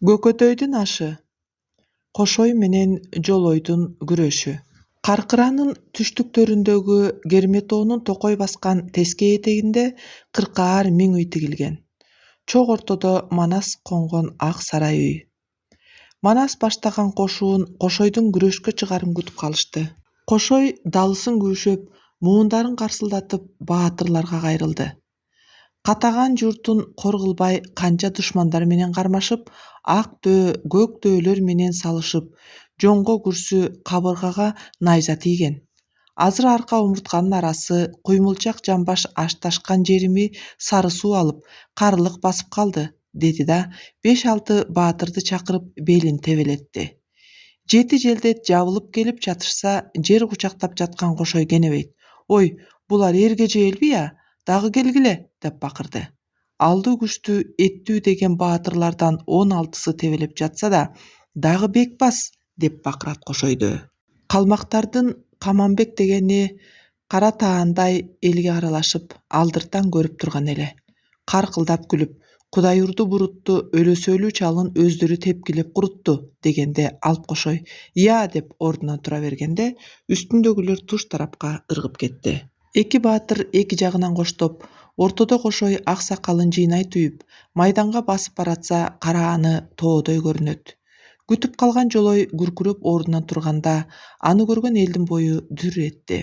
Көкөтөйдүн ашы. Кошой менен Жолойдун күрөшү. Каркыранын түштүктөрүндөгү Керметоонун токой баскан теске этегинде 40 миң үй тигилген. Чок ортодо Манас конгон ак сарай үй. Манас баштаган кошуун Кошойдун күрөшкө чыгарын күтүп калышты. Кошой далысын күүшөп, муундарын карсылдатып баатырларга кайрылды. Катаган журтун кор кылбай канча душмандар менен кармашып, ак дөө, көк дөөлөр менен салышып, жоңго күрсү кабыргага найза тийген. Азыр арка омуртканын арасы, куймулчак жамбаш ашташкан жерими сары суу алып, карылык басып калды, деди да 5-6 баатырды чакырып белин тебелетти. 7 желдет жабылып келип жатышса, жер кучактап жаткан Кошой кенебейт. Ой, булар эрге жээлби я? Дагы келгиле, деп бакырды. Алды күчтүү, эттүү деген баатырлардан 16сы тебелеп жатса да, дагы бек бас, деп бакырат Кошойду. Калмактардын Каманбек дегени кара таандай элге аралашып, алдыртан көрүп турган эле. Каркылдап күлүп, Кудай урду бурутту өлөсөлүү чалын өздөрү тепкилеп курутту, дегенде Алп Кошой «Я» деп ордунан тура бергенде, үстүндөгүлөр туш тарапка ыргып кетти. Эки баатыр эки жагынан коштоп, ортодо Кошой ак сакалын жыйнай түйүп, майданга басып баратса, карааны тоодой көрүнөт. Күтүп калган Жолой күркүрөп ордунан турганда, аны көргөн элдин бою дүр этти.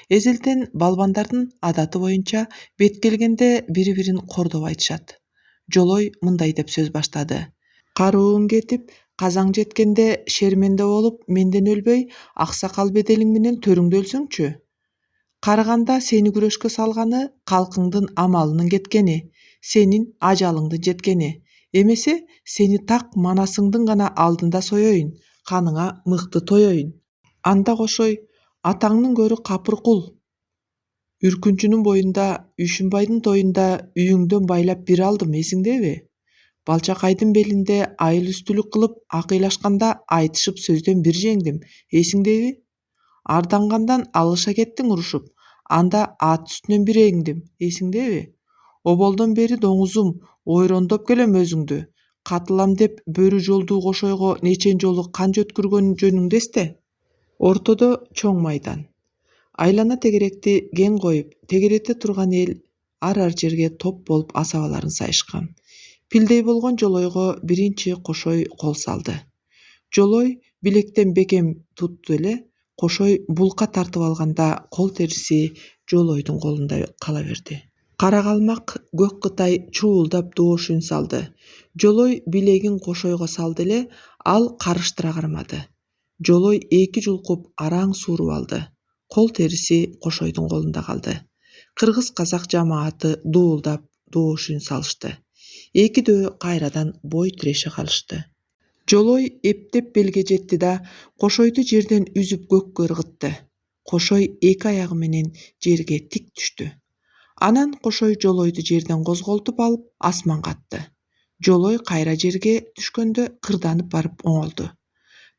Эзелтен балбандардын адаты боюнча бет келгенде бири-бирин кордоп айтышат. Жолой мындай деп сөз баштады. Карууң кетип, казаң жеткенде шерменде болуп, менден өлбөй, аксакал беделиң менен төрүңдө өлсөңчү. Карыганда сени күрөшкө салганы калкыңдын амалынын кеткени, сенин ажалыңдын жеткени. Эмесе сени так Манасыңдын гана алдында соёюн, каныңа мыкты тоёюн. Анда Кошой, атаңдын көрү капыр кул. Үркүнчүнүн боюнда, Үшүнбайдын тоюнда үйүңдөн байлап бир алдым, эсиңдеби? Балчакайдын белинде айыл үстүлүк кылып акыйлашканда айтышып сөздөн бир жеңдим, эсиңдеби? Ардангандан алыша кеттиң урушуп, анда ат үстүнөн бир еңдим, эсиңдеби? Оболдон бери доңузум, ойрондоп келем өзүңдү. Катылам деп бөрү жолдуу Кошойго нечен жолу кан жөткүргөн жөнүңдү эсте. Ортодо чоң майдан. Айлана тегеректи кең коюп, тегерете турган эл ар жерге топ болуп асабаларын сайышкан. Пилдей болгон Жолойго биринчи Кошой кол салды. Жолой билектен бекем тутту эле, Кошой булка тартып алганда кол териси Жолойдун колунда кала берди. Кара калмак көк кытай чуулдап доош үн салды. Жолой билегин Кошойго салды эле, ал карыштыра кармады. Жолой эки жулкуп араң сууруп алды. Кол териси Кошойдун колунда калды. Кыргыз-казак жамааты дуулдап доош үн салышты. Эки дөө кайрадан бой тиреше калышты. Жолой эптеп белге жетти да, Кошойду жерден үзүп көккө ыргытты. Кошой эки аягы менен жерге тик түштү. Анан Кошой Жолойду жерден козголтуп алып асманга атты. Жолой кайра жерге түшкөндө кырданып барып оңолду.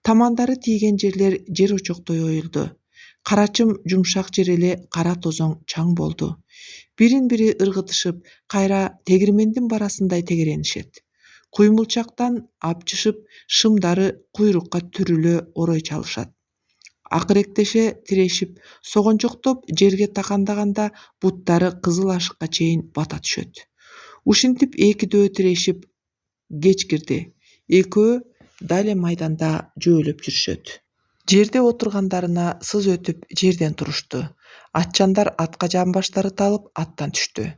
Тамандары тийген жерлер жер очоктой оюлду. Карачым жумшак жер эле кара тозоң чаң болду. Бирин-бири ыргытышып, кайра тегирмендин барасындай тегеренишет. Куймулчактан апчышып, шымдары куйрукка түрүлө орой чалышат. Акыректеше тирешип, согончоктоп жерге такандаганда буттары кызыл ашыкка чейин бата түшөт. Ушинтип эки дөө тирешип кеч кирди. Экөө дал майданда жөөлөп жүрүшөт. Жерде отургандарына сыз өтүп жерден турушту. Атчандар атка жамбаштары талып аттан түштү.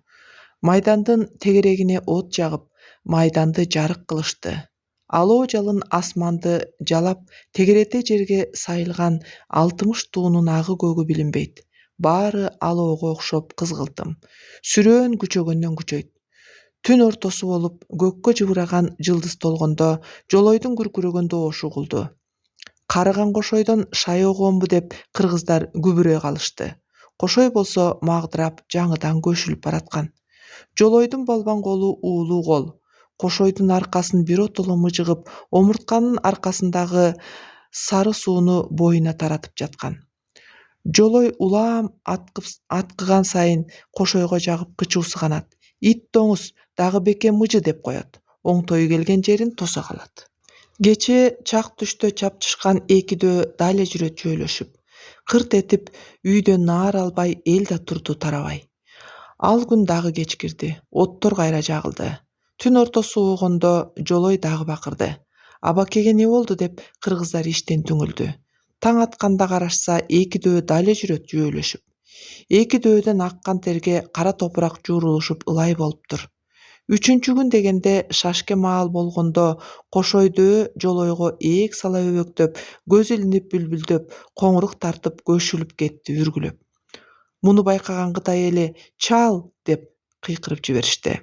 Майдандын тегерегине от жагып, майданды жарык кылышты. Алоо жалын асманды жалап, тегерете жерге сайылган 60 туунун агы көгү билинбейт. Баары алоого окшоп кызгылтым. Сүрөөн күчөгөндөн күчөйт. Түн ортосу болуп, көккө жыбыраган жылдыз толгондо Жолойдун күркүрөгөн доошу угулду. Карыган Кошойдон шай огуомбу деп кыргыздар күбүрөй калышты. Кошой болсо магдырап жаңыдан көшүлүп бараткан. Жолойдун балбан колу уулуу кол. Кошойдун аркасын биротоло мыжыгып, омуртканын аркасындагы сары сууну боюна таратып жаткан. Жолой улаам аткыган сайын Кошойго жагып кычуусу канат. Ит доңуз, дагы бекем мыжы деп коет. оңтой келген жерин тоса калат. Кечээ чак түштө чапчышкан экидөө дале жүрөт жөөлөшүп. Кырт этип үйдөн наар албай эл да турду тарабай. Ал күн дагы кечкирди. Оттор кайра жагылды. Түн ортосу угондо Жолой дагы бакырды. Абакеге не болду деп кыргыздар иштен түңүлдү. Таң атканда карашса экидөө дале жүрөт жөөлөшүп. Экидөөдөн аккан терге кара топурак жуурулушуп ылай болуптур. Үчүнчү күн дегенде шашке маал болгондо Кошойдөө Жолойго ээк сала өбөктөп, көз илинип бүлбүлдөп, коңурук тартып көшүлүп кетти үргүлөп. Муну байкаган Кытай эли «Чал!» деп кыйкырып жиберишти.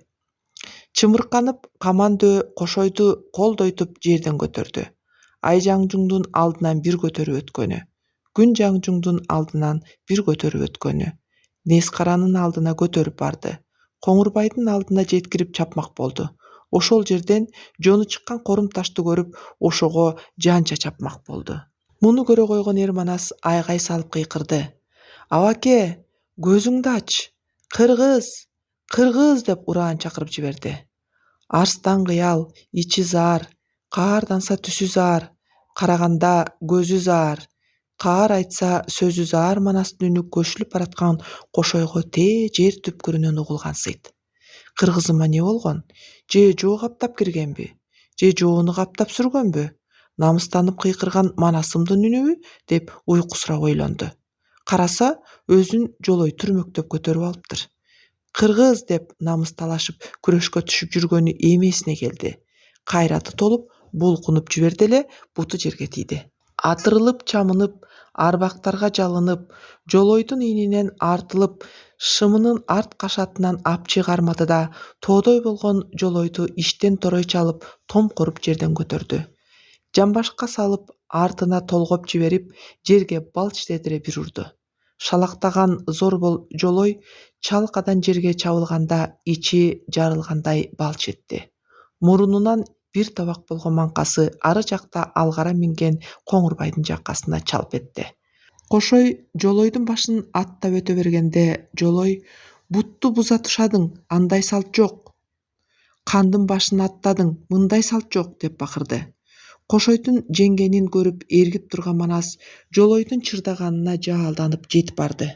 Чымырканып Камандөө Кошойду колдойтуп жерден көтөрдү. Айжаңжуңдун алдынан бир көтөрүп өткөнү. Күнжаңжуңдун алдынан бир көтөрүп өткөнү. Нескаранын алдына көтөрүп барды. Коңурбайдын алдына жеткирип чапмак болду. Ошол жерден жону чыккан корум ташты көрүп, ошого жанча чапмак болду. Муну көрө койгон Эрманас айгай салып кыйкырды. «Абаке, көзүңдү ач! Кыргыз! Кыргыз!» деп ураан чакырып жиберди. Арстан кыял, ичи заар, каарданса түсү заар, караганда көзү заар, каар айтса сөзү заар Манастын үнү көшүлүп бараткан Кошойго тээ жер түпкүрүнөн угулган сыйт. Кыргызыма не болгон? Же жоо каптап киргенби? Же жоону каптап сүргөнбү? Намыстанып кыйкырган Манасымдын үнүбү? Деп уйкусура ойлонду. Караса өзүн Жолой түрмөктөп көтөрүп алыптыр. Кыргыз деп намысталашып күрөшкө түшүп жүргөнү эмесине келди. Кайраты толуп, булкунуп жиберди эле буту жерге тийди. Атырылып чамынып, арбактарга жалынып, Жолойдун ийининен артылып, шымынын арт кашатынан апчы кармады да, тоодой болгон Жолойду иштен торой чалып, томкоруп жерден көтөрдү. Жамбашка салып, артына толгоп жиберип, жерге балч дедире бир урду. Шалактаган зорбол Жолой чалкадан жерге чабылганда ичи жарылгандай балч этти. Мурунунан бир табак болгон маңкасы ары жакта алгара минген Коңурбайдын жаккасына чалп этти. Кошой Жолойдун башын аттап өтө бергенде Жолой «Бутту буза тушадың, андай салт жок. Кандын башын аттадың, мындай салт жок» деп бакырды. Кошойдун жеңгенин көрүп эргип турган Манас Жолойдун чырдаганына жаалданып жетип барды.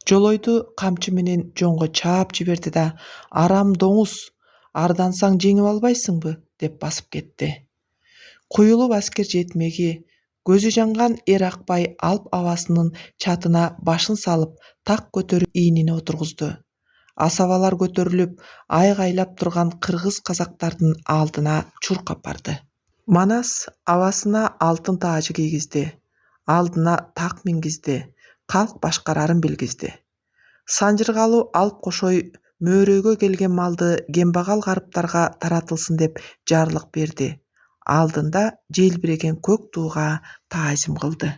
Жолойду камчы менен жоңго чаап жиберди да «Арам доңуз, ардансаң жеңип албайсыңбы?» деп басып кетти. Куюлуп аскер жетмеги, көзү жанган эр Акбай Алп абасынын чатына башын салып, так көтөрүп ийинине отургузду. Асабалар көтөрүлүп, айгайлап турган кыргыз казактардын алдына чуркап барды. Манас абасына алтын таажы кийгизди, алдына так мингизди, калк башкарарын билгизди. Санжыргалуу Алп Кошой мөөрөйгө келген малды кембагал карыптарга таратылсын деп жарлык берди. Алдында желбиреген көк тууга таазим кылды.